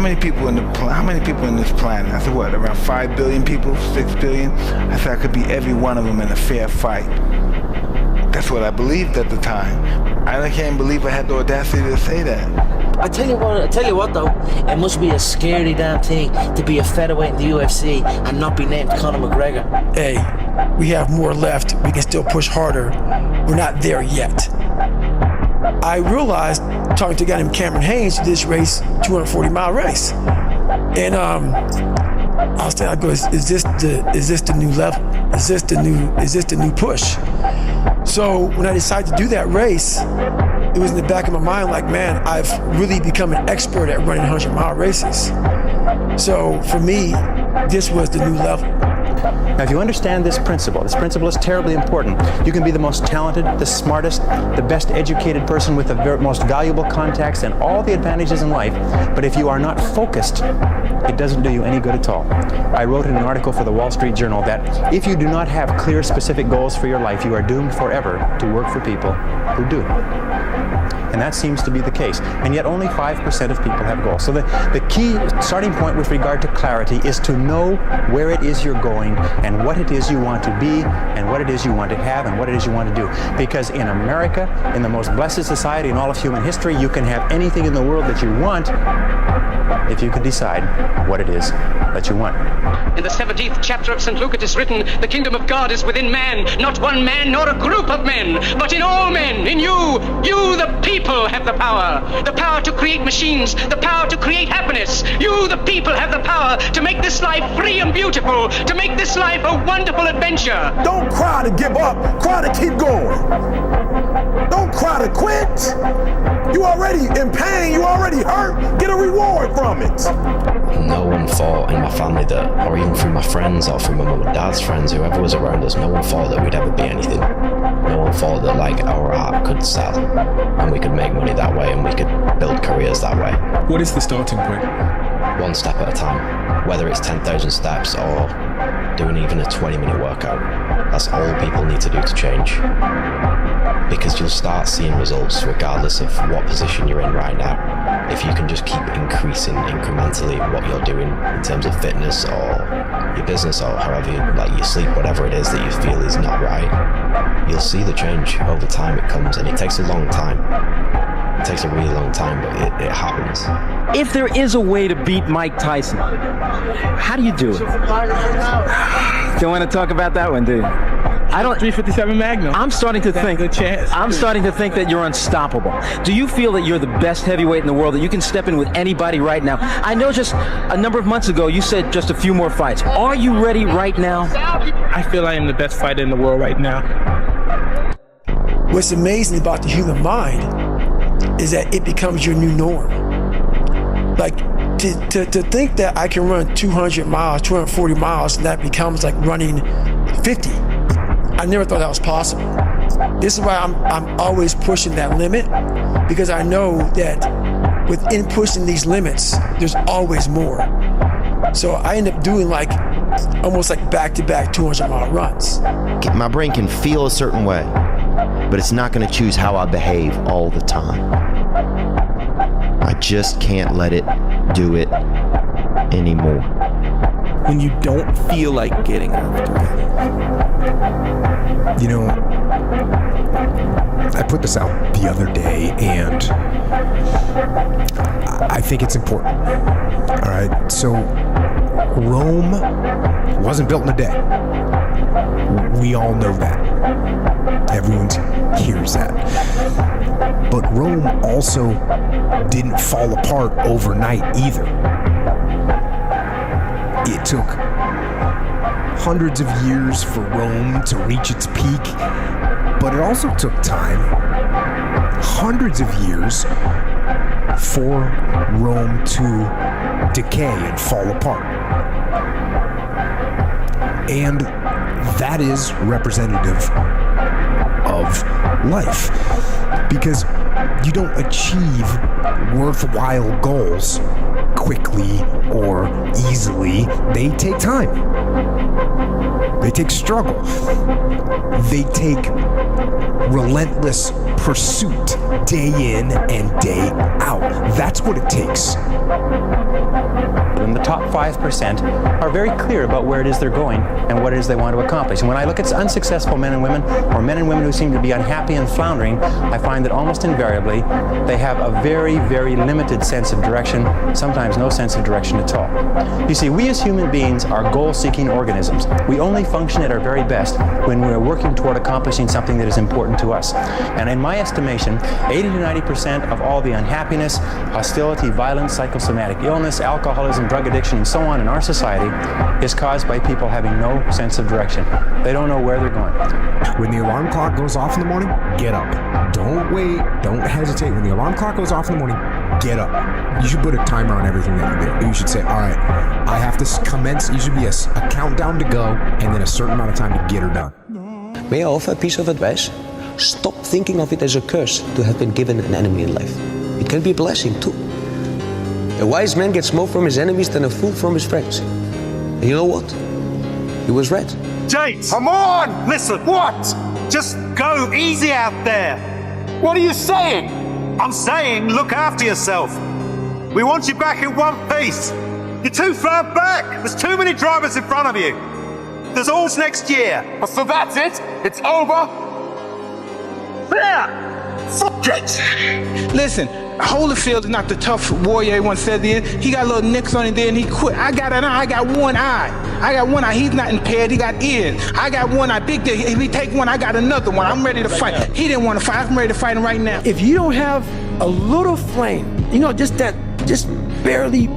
how many people in this planet? I said, what, around 5 billion people, 6 billion? I said I could beat every one of them in a fair fight. That's what I believed at the time. I can't believe I had the audacity to say that. I tell you what though, it must be a scary damn thing to be a featherweight in the UFC and not be named Conor McGregor. Hey, we have more left. We can still push harder. We're not there yet. I realized, talking to a guy named Cameron Haynes, who did this race, 240-mile race, and I was thinking, I go, is this the new level? Is this the new push? So when I decided to do that race, it was in the back of my mind like, man, I've really become an expert at running 100-mile races. So for me, this was the new level. Now, if you understand this principle is terribly important. You can be the most talented, the smartest, the best educated person with the most valuable contacts and all the advantages in life, but if you are not focused, it doesn't do you any good at all. I wrote in an article for the Wall Street Journal that if you do not have clear, specific goals for your life, you are doomed forever to work for people who do. And that seems to be the case. And yet only 5% of people have goals. So the key starting point with regard to clarity is to know where it is you're going and what it is you want to be and what it is you want to have and what it is you want to do. Because in America, in the most blessed society in all of human history, you can have anything in the world that you want if you can decide what it is that you want. In the 17th chapter of St. Luke it is written, the kingdom of God is within man, not one man nor a group of men, but in all men, in you the people have the power to create machines, the power to create happiness. You, the people, have the power to make this life free and beautiful, to make this life a wonderful adventure. Don't cry to give up, cry to keep going. Don't cry to quit. You already in pain, you already hurt, get a reward from it. No one thought in my family that, or even through my friends or through my mum and dad's friends, whoever was around us, no one thought that we'd ever be anything. No one thought that like our art could sell and we could make money that way and we could build careers that way. What is the starting point? One step at a time, whether it's 10,000 steps or doing even a 20-minute workout. That's all people need to do to change. Because you'll start seeing results regardless of what position you're in right now. If you can just keep increasing incrementally what you're doing in terms of fitness or your business or however you, like your sleep, whatever it is that you feel is not right, you'll see the change over time. It comes, and it takes a long time. It takes a really long time, but it happens. If there is a way to beat Mike Tyson, how do you do it? Don't want to talk about that one, do you? I don't. 357 Magnum. I'm starting to think that you're unstoppable. Do you feel that you're the best heavyweight in the world, that you can step in with anybody right now? I know just a number of months ago you said just a few more fights. Are you ready right now? I feel I am the best fighter in the world right now. What's amazing about the human mind is that it becomes your new norm. Like to think that I can run 200 miles, 240 miles, and that becomes like running 50. I never thought that was possible. This is why I'm always pushing that limit, because I know that within pushing these limits, there's always more. So I end up doing like almost like back-to-back 200-mile runs. My brain can feel a certain way, but it's not going to choose how I behave all the time. I just can't let it do it anymore. When you don't feel like getting after it. You know, I put this out the other day, and I think it's important. All right, so Rome wasn't built in a day. We all know that. Everyone hears that. But Rome also didn't fall apart overnight either. It took hundreds of years for Rome to reach its peak, but it also took time, hundreds of years, for Rome to decay and fall apart. And that is representative of life, because you don't achieve worthwhile goals quickly or easily. They take time. They take struggle. They take relentless pursuit day in and day out. That's what it takes. And the top 5% are very clear about where it is they're going and what it is they want to accomplish. And when I look at unsuccessful men and women, or men and women who seem to be unhappy and floundering, I find that almost invariably they have a very, very limited sense of direction, sometimes no sense of direction at all. You see, we as human beings are goal-seeking organisms. We only function at our very best when we're working toward accomplishing something that is important to us. And in my estimation, 80 to 90% of all the unhappiness, hostility, violence, psychosomatic illness, alcoholism, drug addiction, and so on in our society is caused by people having no sense of direction. They don't know where they're going. When the alarm clock goes off in the morning, get up. Don't wait, don't hesitate. When the alarm clock goes off in the morning, get up. You should put a timer on everything that you do. You should say, all right, I have to commence. You should be a countdown to go and then a certain amount of time to get her done. May I offer a piece of advice? Stop thinking of it as a curse to have been given an enemy in life. It can be a blessing too. A wise man gets more from his enemies than a fool from his friends. And you know what? He was right. James! Come on! Listen, what? Just go easy out there. What are you saying? I'm saying look after yourself. We want you back in one piece. You're too far back. There's too many drivers in front of you. There's alls next year. So that's it? It's over? There! Fuck it! Listen, Holyfield is not the tough warrior everyone says he is. He got little nicks on him there and he quit. I got an eye, I got one eye. I got one eye, he's not impaired, he got ears. I got one eye, big deal. If he take one, I got another one. I'm ready to fight. He didn't want to fight, I'm ready to fight him right now. If you don't have a little flame, just barely,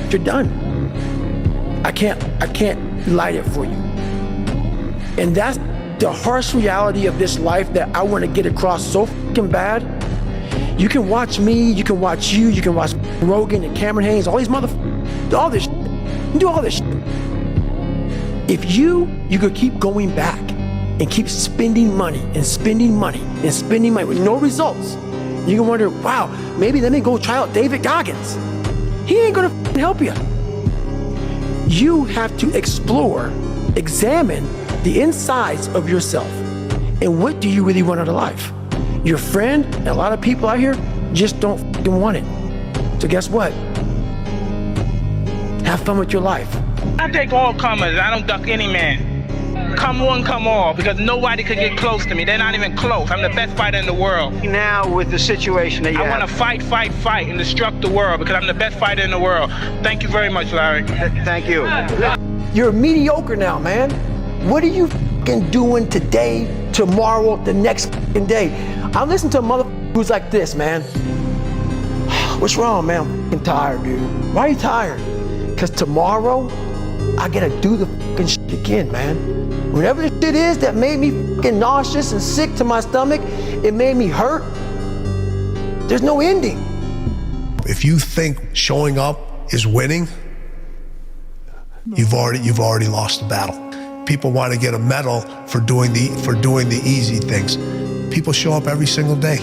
you're done. I can't light it for you. And that's the harsh reality of this life that I want to get across so fucking bad. You can watch me, you can watch you, you can watch Rogan and Cameron Haynes, all these motherfuckers, all this shit. You do all this shit. If you could keep going back and keep spending money and spending money and spending money with no results, you can wonder, wow, maybe let me go try out David Goggins. He ain't gonna help you. You have to explore, examine the insides of yourself. And what do you really want out of life? Your friend and a lot of people out here just don't fucking want it. So guess what? Have fun with your life. I take all comers, I don't duck any man. Come one, come all, because nobody could get close to me. They're not even close. I'm the best fighter in the world. Now with the situation that you have. I want to fight, and destruct the world because I'm the best fighter in the world. Thank you very much, Larry. Thank you. You're mediocre now, man. What are you fucking doing today, tomorrow, the next fucking day? I'm listening to a motherfucker who's like this, man. What's wrong, man? I'm fucking tired, dude. Why are you tired? Because tomorrow, I gotta do the fucking shit again, man. Whatever the shit is that made me fucking nauseous and sick to my stomach, it made me hurt. There's no ending. If you think showing up is winning, you've already lost the battle. People want to get a medal for doing the easy things. People show up every single day.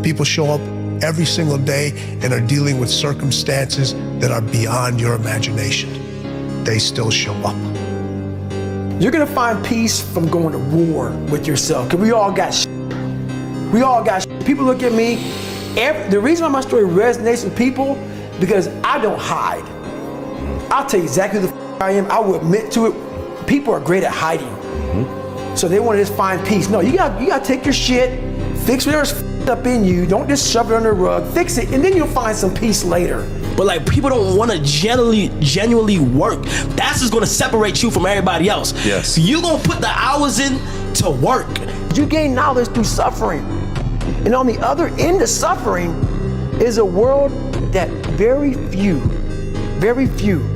People show up every single day and are dealing with circumstances that are beyond your imagination. They still show up. You're gonna find peace from going to war with yourself, because we all got shit. We all got shit. People look at me. The reason why my story resonates with people, because I don't hide. I'll tell you exactly who the I am. I will admit to it. People are great at hiding. So they want to just find peace. No, you gotta take your shit, fix whatever's up in you. Don't just shove it under the rug. Fix it, and then you'll find some peace later. But like, people don't want to genuinely work. That's just gonna separate you from everybody else. Yes. You gonna put the hours in to work. You gain knowledge through suffering. And on the other end of suffering is a world that very few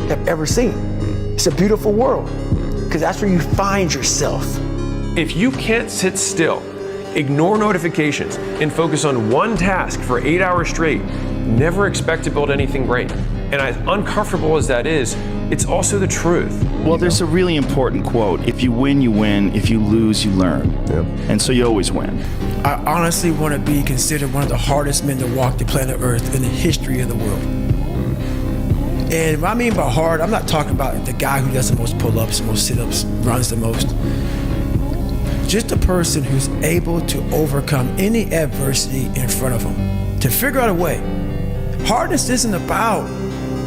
have ever seen. It's a beautiful world, because that's where you find yourself. If you can't sit still, ignore notifications, and focus on one task for 8 hours straight, never expect to build anything great. And as uncomfortable as that is, it's also the truth. Well, there's a really important quote. If you win, you win. If you lose, you learn. Yep. And so you always win. I honestly want to be considered one of the hardest men to walk the planet Earth in the history of the world. And what I mean by hard, I'm not talking about the guy who does the most pull-ups, the most sit-ups, runs the most. Just a person who's able to overcome any adversity in front of them, to figure out a way. Hardness isn't about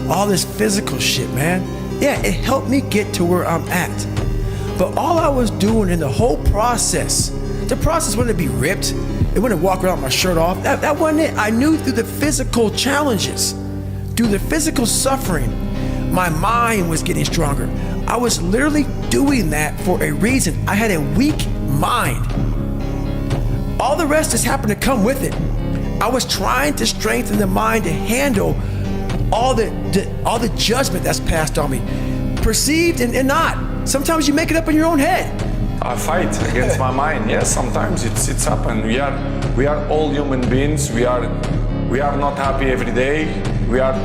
all this physical shit, man. Yeah, it helped me get to where I'm at. But all I was doing in the whole process, the process wasn't to be ripped. It wasn't to walk around with my shirt off. That wasn't it. I knew through the physical challenges, through the physical suffering, my mind was getting stronger. I was literally doing that for a reason. I had a weak mind. All the rest just happened to come with it. I was trying to strengthen the mind to handle all the judgment that's passed on me, perceived and not. Sometimes you make it up in your own head. I fight against my mind. Yes, sometimes it's happened. We are all human beings. We are not happy every day. We are,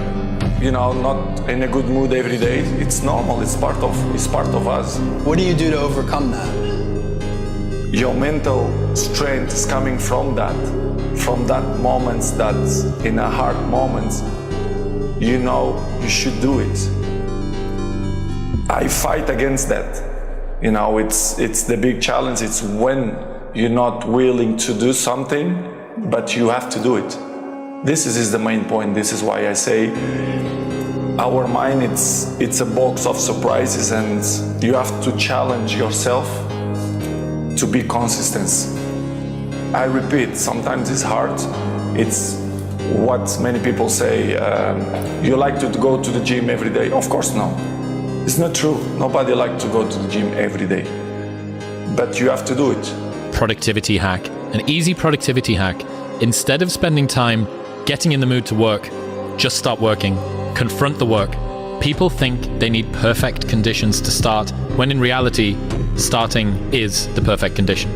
not in a good mood every day. It's normal. It's part of us. What do you do to overcome that? Your mental strength is coming from that moments that in a hard moments, you should do it. I fight against that. It's the big challenge. It's when you're not willing to do something, but you have to do it. This is the main point. This is why I say our mind, it's a box of surprises, and you have to challenge yourself to be consistent. I repeat, sometimes it's hard. It's what many people say, you like to go to the gym every day. Of course no. It's not true. Nobody likes to go to the gym every day. But you have to do it. Productivity hack. An easy productivity hack. Instead of spending time getting in the mood to work, just start working. Confront the work. People think they need perfect conditions to start, when in reality, starting is the perfect condition.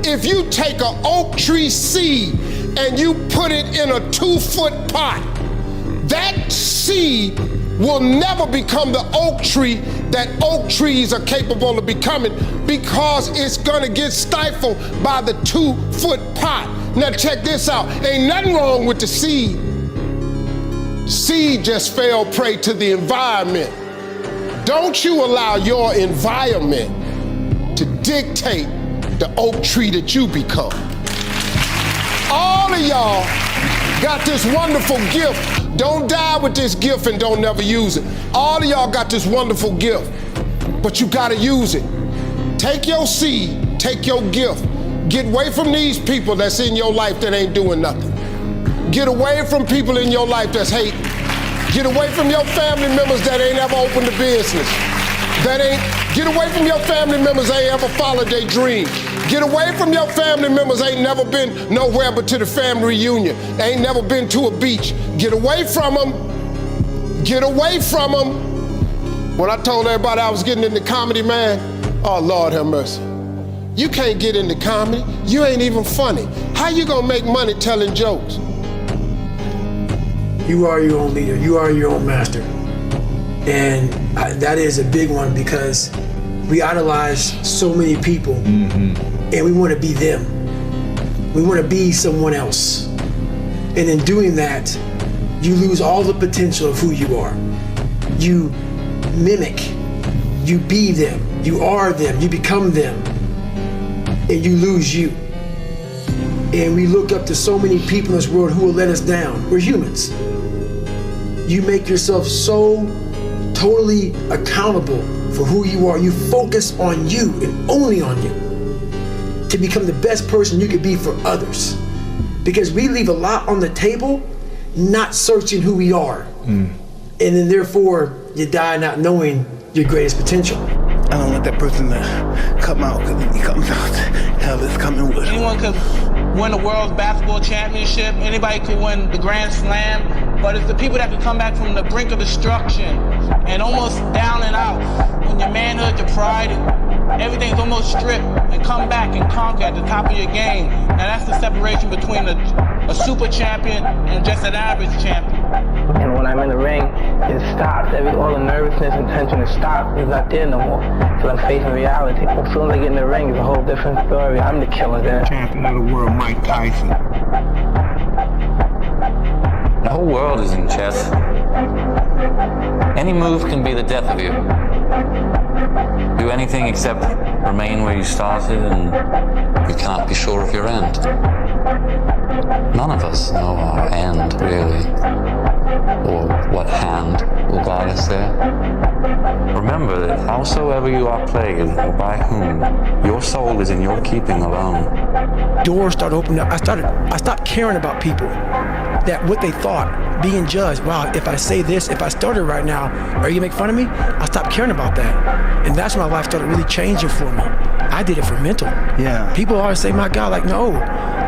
If you take an oak tree seed and you put it in a 2-foot pot, that seed will never become the oak tree that oak trees are capable of becoming, because it's gonna get stifled by the 2-foot pot. Now check this out, ain't nothing wrong with the seed. Seed just fell prey to the environment. Don't you allow your environment to dictate the oak tree that you become. All of y'all got this wonderful gift. Don't die with this gift and don't never use it. All of y'all got this wonderful gift, but you gotta use it. Take your seed, take your gift. Get away from these people that's in your life that ain't doing nothing. Get away from people in your life that's hating. Get away from your family members that ain't ever opened a business. Get away from your family members that ain't ever followed their dream. Get away from your family members ain't never been nowhere but to the family reunion. Ain't never been to a beach. Get away from them. Get away from them. When I told everybody I was getting into comedy, man, oh Lord have mercy. You can't get into comedy. You ain't even funny. How you gonna make money telling jokes? You are your own leader. You are your own master. And that is a big one, because we idolize so many people, and we want to be them. We want to be someone else. And in doing that, you lose all the potential of who you are. You mimic, you be them, you are them, you become them, and you lose you. And we look up to so many people in this world who will let us down. We're humans. You make yourself so totally accountable for who you are. You focus on you and only on you to become the best person you could be for others. Because we leave a lot on the table, not searching who we are. And then therefore, you die not knowing your greatest potential. I don't want that person to come out, because when he comes out, hell is coming with him. Anyone could win the world's basketball championship. Anybody could win the Grand Slam. But it's the people that could come back from the brink of destruction and almost down and out. When your manhood, your pride, everything's almost stripped, and come back and conquer at the top of your game. Now that's the separation between a super champion and just an average champion. And when I'm in the ring, it stops. All the nervousness and tension is stopped. It's not there no more. So I'm facing reality. As soon as I get in the ring, it's a whole different story. I'm the killer there. Champion of the world, Mike Tyson. The whole world is in chess. Any move can be the death of you. Do anything except remain where you started, and you cannot be sure of your end. None of us know our end, really, or what hand will guide us there. Remember that howsoever you are played, or by whom, your soul is in your keeping alone. Doors started opening up. I stopped caring about people, that what they thought, being judged. Wow, if I say this, if I started right now, are you gonna make fun of me? I stopped caring about that. And that's when my life started really changing for me. I did it for mental. Yeah. People always say, my God, like, no,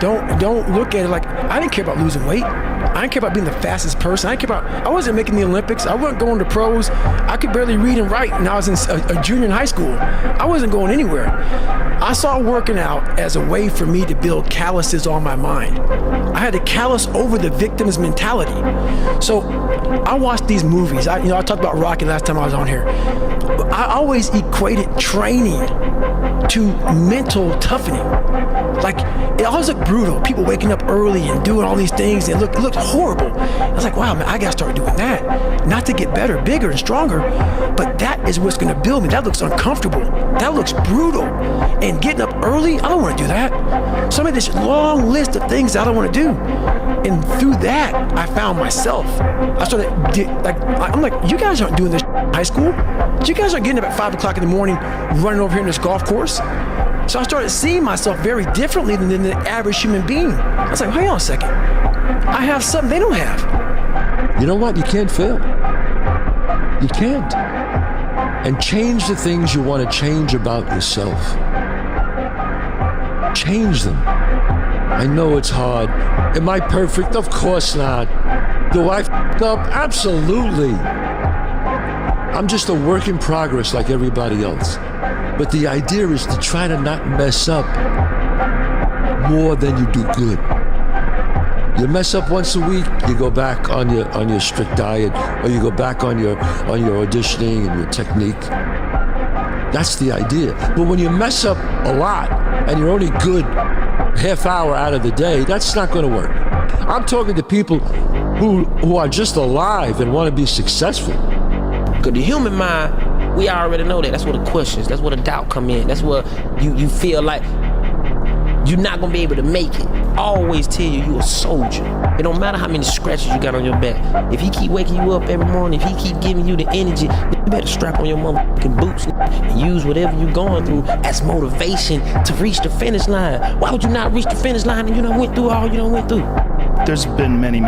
don't look at it like, I didn't care about losing weight. I didn't care about being the fastest person. I wasn't making the Olympics. I wasn't going to pros. I could barely read and write when I was a junior in high school. I wasn't going anywhere. I saw working out as a way for me to build calluses on my mind. I had to callous over the victim's mentality. So I watched these movies. I talked about Rocky last time I was on here. I always equated training to mental toughening. Like, it always looked brutal. People waking up early and doing all these things. It looked horrible. I was like, wow, man, I gotta start doing that. Not to get better, bigger, and stronger, but that is what's gonna build me. That looks uncomfortable. That looks brutal. And getting up early, I don't wanna do that. So I made this long list of things I don't wanna do. And through that, I found myself. I started, I'm like, you guys aren't doing this in high school. You guys aren't getting up at 5 o'clock in the morning, running over here in this golf course. So I started seeing myself very differently than the average human being. I was like, hang on a second. I have something they don't have. You know what? You can't fail. You can't. And change the things you want to change about yourself. Change them. I know it's hard. Am I perfect? Of course not. Do I f*** up? Absolutely. I'm just a work in progress like everybody else. But the idea is to try to not mess up more than you do good. You mess up once a week, you go back on your strict diet, or you go back on your auditioning and your technique. That's the idea. But when you mess up a lot and you're only good half hour out of the day, that's not going to work. I'm talking to people who are just alive and want to be successful. Because the human mind, we already know that. That's where the questions, that's where the doubt come in. That's where you feel like you're not going to be able to make it. I always tell you a soldier. It don't matter how many scratches you got on your back. If he keep waking you up every morning, if he keep giving you the energy, you better strap on your motherfucking boots and use whatever you're going through as motivation to reach the finish line. Why would you not reach the finish line and you done went through all you done went through? There's been many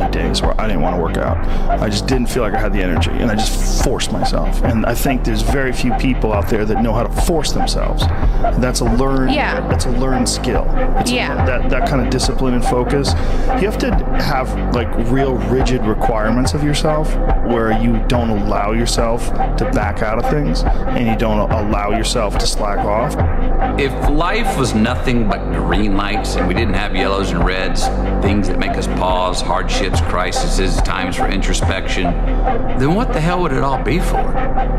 days where I didn't want to work out. I just didn't feel like I had the energy, and I just forced myself. And I think there's very few people out there that know how to force themselves. That's a learned, that's a learned skill. It's that kind of discipline and focus. You have to have like real rigid requirements of yourself, where you don't allow yourself to back out of things, and you don't allow yourself to slack off. If life was nothing but green lights and we didn't have yellows and reds, things that make us pause, hardships, crises, times for introspection, then what the hell would it all be for?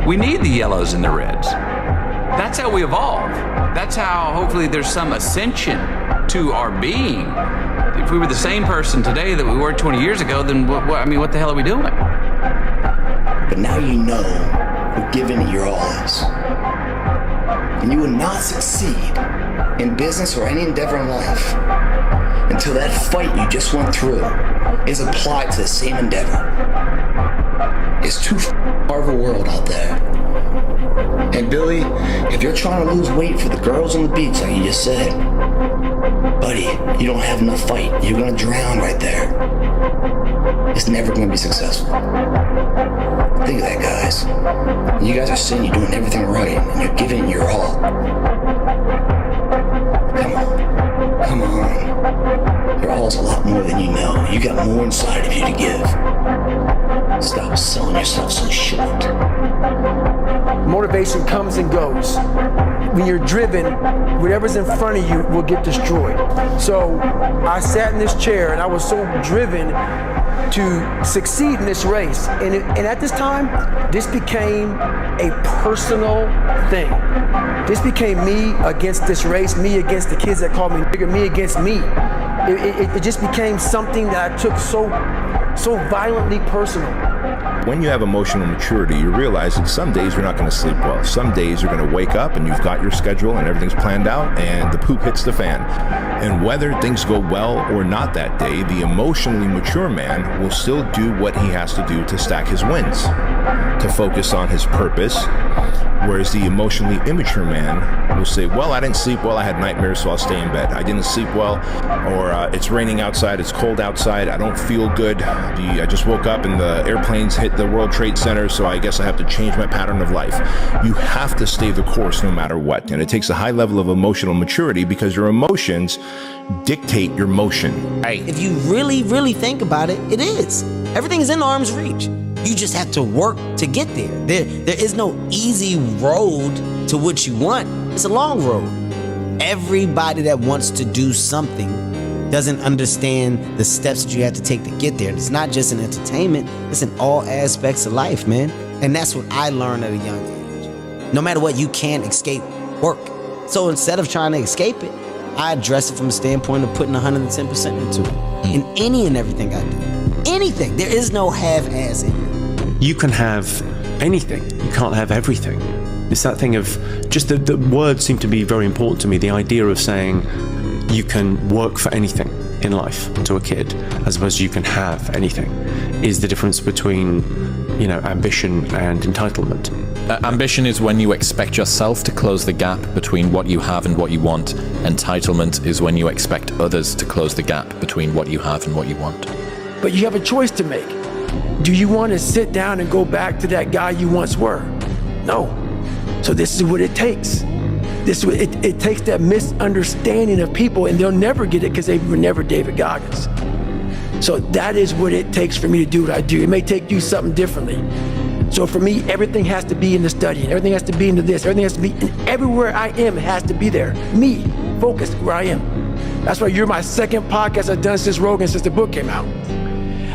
We need the yellows and the reds. That's how we evolve. That's how hopefully there's some ascension to our being. If we were the same person today that we were 20 years ago, then what the hell are we doing? But now you know what giving it your all is. And you will not succeed in business or any endeavor in life until that fight you just went through is applied to the same endeavor. It's too far of a world out there. And Billy, if you're trying to lose weight for the girls on the beach like you just said, buddy, you don't have enough fight. You're gonna drown right there. It's never gonna be successful. Think of that, guys. You guys are saying you're doing everything right and you're giving it your all. Come on. Your all's a lot more than you know. You got more inside of you to give. Stop selling yourself so short. Motivation comes and goes. When you're driven, whatever's in front of you will get destroyed. So I sat in this chair and I was so driven to succeed in this race. And at this time, this became a personal thing. This became me against this race, me against the kids that called me nigger, me against me. It just became something that I took so so violently personal. When you have emotional maturity, you realize that some days you're not going to sleep well. Some days you're going to wake up and you've got your schedule and everything's planned out and the poop hits the fan. And whether things go well or not that day, the emotionally mature man will still do what he has to do to stack his wins, to focus on his purpose. Whereas the emotionally immature man will say, well, I didn't sleep well, I had nightmares, so I'll stay in bed. I didn't sleep well, or it's raining outside, it's cold outside, I don't feel good. I just woke up and the airplanes hit the World Trade Center, so I guess I have to change my pattern of life. You have to stay the course no matter what. And it takes a high level of emotional maturity because your emotions dictate your motion. Hey. If you really, really think about it, it is. Everything is in arm's reach. You just have to work to get there. There is no easy road to what you want. It's a long road. Everybody that wants to do something doesn't understand the steps that you have to take to get there. It's not just in entertainment, it's in all aspects of life, man. And that's what I learned at a young age. No matter what, you can't escape work. So instead of trying to escape it, I address it from a standpoint of putting 110% into it. In any and everything I do. Anything. There is no half-ass in it. You can have anything. You can't have everything. It's that thing of just the words seem to be very important to me. The idea of saying you can work for anything in life to a kid as opposed to you can have anything is the difference between, ambition and entitlement. Ambition is when you expect yourself to close the gap between what you have and what you want. Entitlement is when you expect others to close the gap between what you have and what you want. But you have a choice to make. Do you want to sit down and go back to that guy you once were? No. So this is what it takes. It takes that misunderstanding of people, and they'll never get it because they were never David Goggins. So that is what it takes for me to do what I do. It may take you something differently. So for me, everything has to be in the study, and everything has to be into this, everything has to be, and everywhere I am, it has to be there. Me, focused where I am. That's why you're my second podcast I've done since Rogan, since the book came out.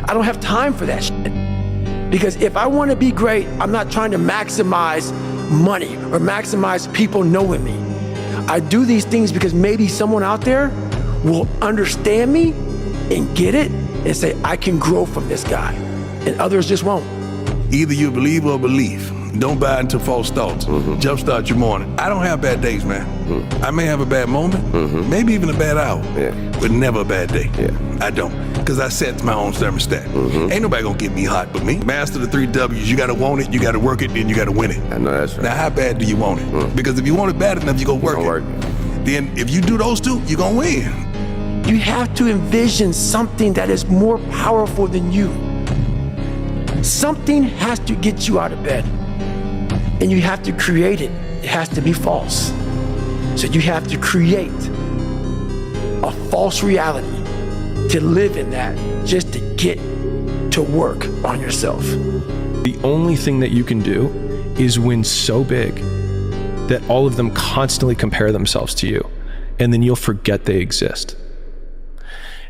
I don't have time for that shit. Because if I want to be great, I'm not trying to maximize money or maximize people knowing me. I do these things because maybe someone out there will understand me and get it and say, I can grow from this guy. And others just won't. Either you believe or believe. Don't buy into false thoughts. Jumpstart your morning. I don't have bad days, man. I may have a bad moment, maybe even a bad hour, but never a bad day. I don't, because I set my own thermostat. Ain't nobody gonna get me hot but me. Master the 3 W's. You gotta want it, you gotta work it, then you gotta win it. I know that's right. Now, how bad do you want it? Because if you want it bad enough, you gonna work it. Then if you do those two, you're gonna win. You have to envision something that is more powerful than you. Something has to get you out of bed. And you have to create it. It has to be false. So you have to create a false reality to live in that, just to get to work on yourself. The only thing that you can do is win so big that all of them constantly compare themselves to you, and then you'll forget they exist.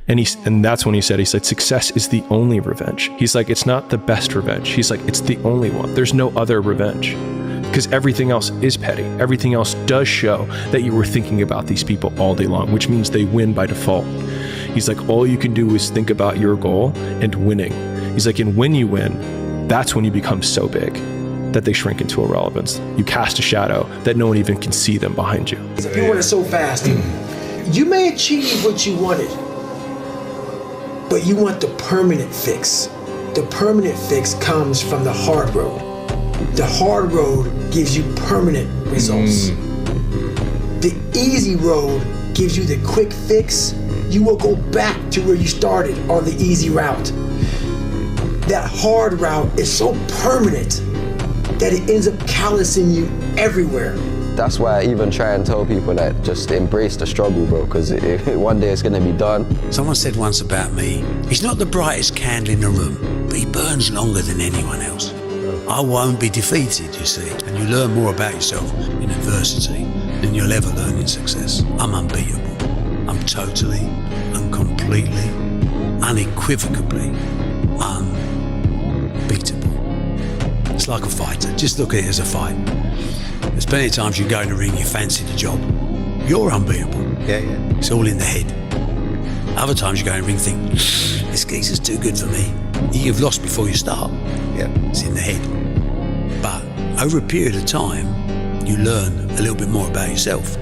And that's when he said, success is the only revenge. He's like, it's not the best revenge. He's like, it's the only one. There's no other revenge. Because everything else is petty. Everything else does show that you were thinking about these people all day long, which means they win by default. He's like, all you can do is think about your goal and winning. He's like, and when you win, that's when you become so big that they shrink into irrelevance. You cast a shadow that no one even can see them behind you. If you want it so fast, you may achieve what you wanted, but you want the permanent fix. The permanent fix comes from the hard road. The hard road gives you permanent results. The easy road gives you the quick fix. You will go back to where you started on the easy route. That hard route is so permanent that it ends up callousing you everywhere. That's why I even try and tell people that just embrace the struggle, bro, because one day it's gonna be done. Someone said once about me, he's not the brightest candle in the room, but he burns longer than anyone else. I won't be defeated, you see, and you learn more about yourself in adversity than you'll ever learn in success. I'm unbeatable. I'm totally and completely, unequivocally unbeatable. It's like a fighter. Just look at it as a fight. There's plenty of times you go in the ring, you fancy the job. You're unbeatable. Yeah. It's all in the head. Other times you go in the ring and think, this geezer's too good for me. You've lost before you start. Yeah. It's in the head. But over a period of time, you learn a little bit more about yourself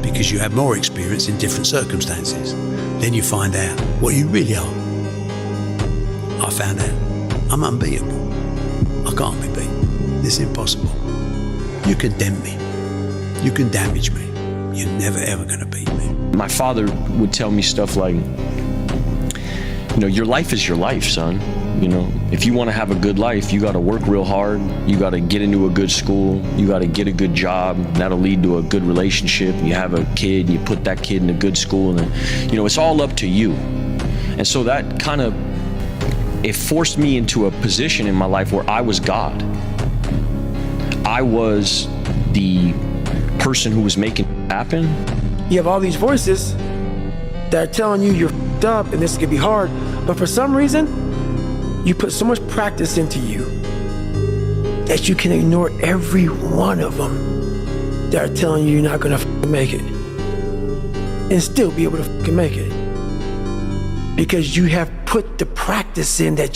because you have more experience in different circumstances. Then you find out what you really are. I found out I'm unbeatable. I can't be beaten. It's impossible. You condemn me. You can damage me. You're never ever gonna beat me. My father would tell me stuff like, your life is your life, son. If you want to have a good life, you got to work real hard. You got to get into a good school. You got to get a good job. That'll lead to a good relationship. You have a kid, you put that kid in a good school, and it's all up to you. And so that it forced me into a position in my life where I was God. I was the person who was making it happen. You have all these voices that are telling you you're f***ed up and this is gonna be hard, but for some reason, you put so much practice into you that you can ignore every one of them that are telling you you're not gonna f***ing make it and still be able to f***ing make it. Because you have put the practice in that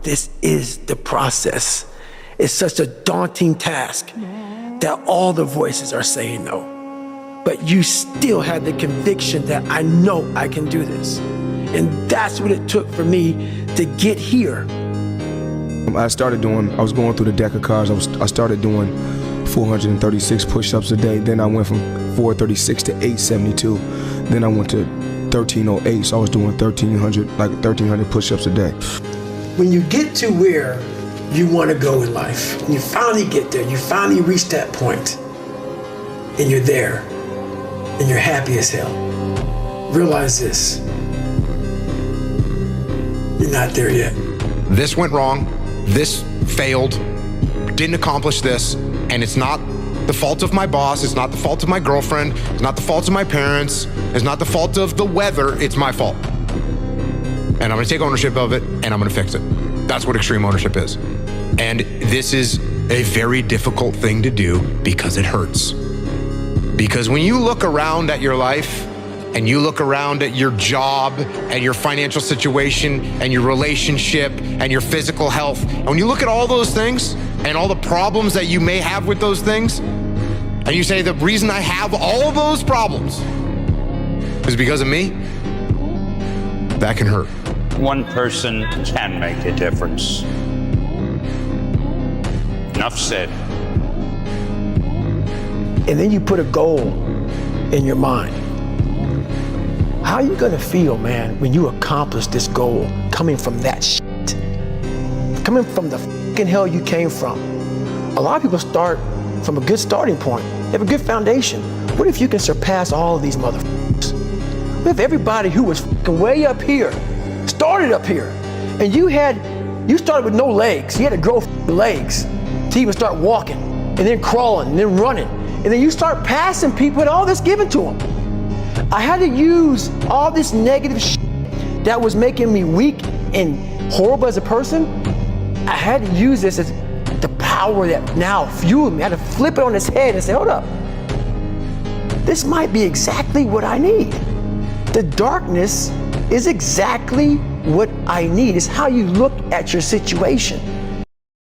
this is the process. It's such a daunting task that all the voices are saying no. But you still have the conviction that I know I can do this. And that's what it took for me to get here. I was going through the deck of cards. I started doing 436 push-ups a day. Then I went from 436 to 872. Then I went to 1308, so I was doing 1,300 push-ups a day. When you get to where you want to go in life, and you finally get there, you finally reach that point, and you're there, and you're happy as hell, realize this: you're not there yet. This went wrong, this failed, didn't accomplish this, and it's not the fault of my boss, it's not the fault of my girlfriend, it's not the fault of my parents, it's not the fault of the weather, it's my fault. And I'm gonna take ownership of it, and I'm gonna fix it. That's what extreme ownership is. And this is a very difficult thing to do because it hurts. Because when you look around at your life, and you look around at your job and your financial situation and your relationship and your physical health, and when you look at all those things and all the problems that you may have with those things, and you say the reason I have all of those problems is because of me, that can hurt. One person can make a difference. Enough said. And then you put a goal in your mind. How are you gonna feel, man, when you accomplish this goal coming from that shit? Coming from the fucking hell you came from. A lot of people start from a good starting point. They have a good foundation. What if you can surpass all of these motherfuckers? What if everybody who was fucking way up here started up here, and you started with no legs. You had to grow legs to even start walking, and then crawling, and then running, and then you start passing people and all this given to them. I had to use all this negative shit that was making me weak and horrible as a person. I had to use this as the power that now fueled me. I had to flip it on its head and say, hold up, this might be exactly what I need. The darkness is exactly what I need. It's how you look at your situation.